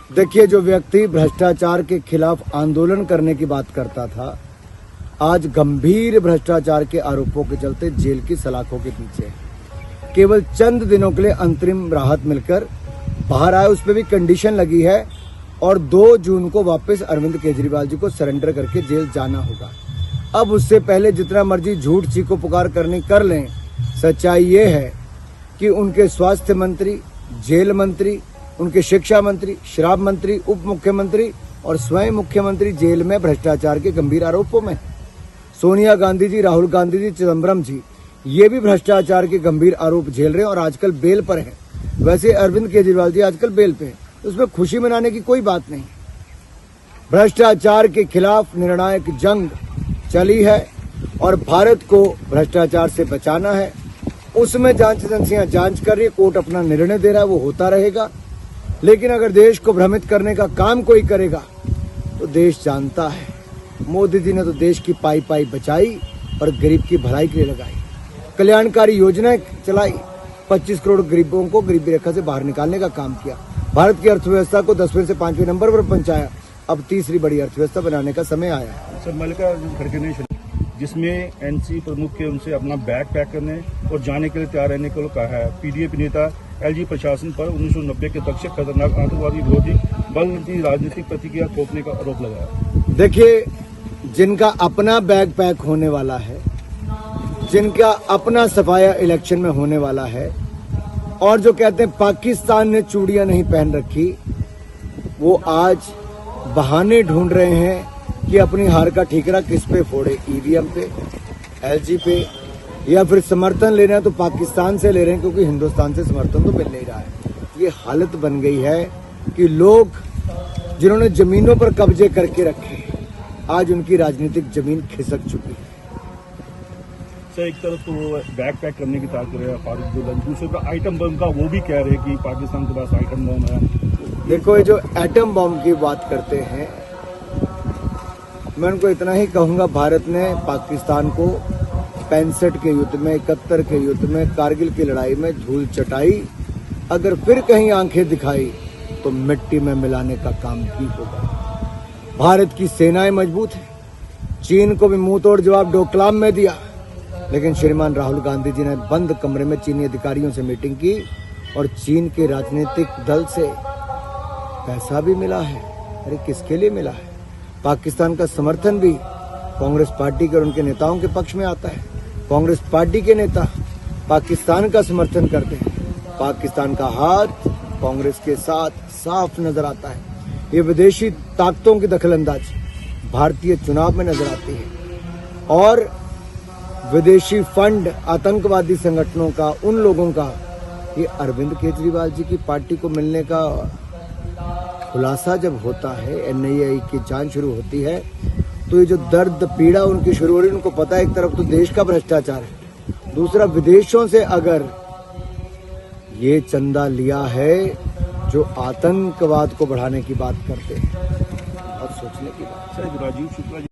देखिए, जो व्यक्ति भ्रष्टाचार के खिलाफ आंदोलन करने की बात करता था, आज गंभीर भ्रष्टाचार के आरोपों के चलते जेल की सलाखों के पीछे है। केवल चंद दिनों के लिए अंतरिम राहत मिलकर बाहर आए, उस पर भी कंडीशन लगी है और 2 जून को वापस अरविंद केजरीवाल जी को सरेंडर करके जेल जाना होगा। अब उससे पहले जितना मर्जी झूठ चीखो पुकार करनी कर लें, सच्चाई ये है कि उनके स्वास्थ्य मंत्री, जेल मंत्री, उनके शिक्षा मंत्री, शराब मंत्री, उप मुख्यमंत्री और स्वयं मुख्यमंत्री जेल में भ्रष्टाचार के गंभीर आरोपों में। सोनिया गांधी जी, राहुल गांधी जी, चिदम्बरम जी, ये भी भ्रष्टाचार के गंभीर आरोप झेल रहे हैं और आजकल बेल पर हैं। वैसे अरविंद केजरीवाल जी आजकल बेल पे हैं, उसमें खुशी मनाने की कोई बात नहीं। भ्रष्टाचार के खिलाफ निर्णायक जंग चली है और भारत को भ्रष्टाचार से बचाना है। उसमें जांच एजेंसियां जांच कर रही है, कोर्ट अपना निर्णय दे रहा है, वो होता रहेगा। लेकिन अगर देश को भ्रमित करने का काम कोई करेगा तो देश जानता है, मोदी जी ने तो देश की पाई पाई बचाई और गरीब की भलाई के लिए लगाई, कल्याणकारी योजनाएं चलाई, 25 करोड़ गरीबों को गरीबी रेखा से बाहर निकालने का काम किया, भारत की अर्थव्यवस्था को 10वें से 5वें नंबर पर पहुंचाया। अब तीसरी बड़ी अर्थव्यवस्था बनाने का समय आया है। सर, मल्लिका खड़गे जिसमें एनसी प्रमुख के उनसे अपना बैग पैक करने और जाने के लिए तैयार रहने को कहा है। पीडीपी नेता एलजी प्रशासन पर 1990 के दक्षिण खतरनाक आतंकवादी विरोधी बल की राजनीतिक प्रतिक्रिया थोपने का आरोप लगाया। देखिए, जिनका अपना बैग पैक होने वाला है, जिनका अपना सफाया इलेक्शन में होने वाला है और जो कहते हैं पाकिस्तान ने चूड़ियां नहीं पहन रखी, वो आज बहाने ढूंढ रहे हैं कि अपनी हार का ठीकरा किस पे फोड़े, ईवीएम पे, एलजी पे, या फिर समर्थन ले रहे हैं तो पाकिस्तान से ले रहे हैं क्योंकि हिंदुस्तान से समर्थन तो मिल नहीं रहा है। ये हालत बन गई है कि लोग जिन्होंने जमीनों पर कब्जे करके रखे, आज उनकी राजनीतिक जमीन खिसक चुकी है। सर, एक तरफ तो वो बैग पैक करने की बात कर रहे हैं फारूक दुल्हन, दूसरे पर आइटम बम का वो भी कह रहे हैं कि पाकिस्तान के पास आइटम बम है। देखो, ये जो एटम बम की बात करते हैं, मैं उनको इतना ही कहूंगा, भारत ने पाकिस्तान को 65 के युद्ध में, 71 के युद्ध में, कारगिल की लड़ाई में धूल चटाई। अगर फिर कहीं आंखें दिखाई तो मिट्टी में मिलाने का काम भी होगा। भारत की सेनाएं मजबूत है, चीन को भी मुंह तोड़ जवाब डोकलाम में दिया, लेकिन श्रीमान राहुल गांधी जी ने बंद कमरे में चीनी अधिकारियों से मीटिंग की और चीन के राजनीतिक दल से पैसा भी मिला है। अरे किसके लिए मिला है? पाकिस्तान का समर्थन भी कांग्रेस पार्टी के और उनके नेताओं के पक्ष में आता है। कांग्रेस पार्टी के नेता पाकिस्तान का समर्थन करते हैं। पाकिस्तान का हाथ कांग्रेस के साथ साफ नजर आता है। ये विदेशी ताकतों की दखलंदाजी भारतीय चुनाव में नजर आती है और विदेशी फंड आतंकवादी संगठनों का, उन लोगों का, ये अरविंद केजरीवाल जी की पार्टी को मिलने का खुलासा जब होता है, एनआईए की जांच शुरू होती है, तो ये जो दर्द पीड़ा उनकी शुरू हो रही है, उनको पता है एक तरफ तो देश का भ्रष्टाचार है, दूसरा विदेशों से अगर ये चंदा लिया है जो आतंकवाद को बढ़ाने की बात करते हैं, और सोचने की बात। सर, राजीव शुक्ला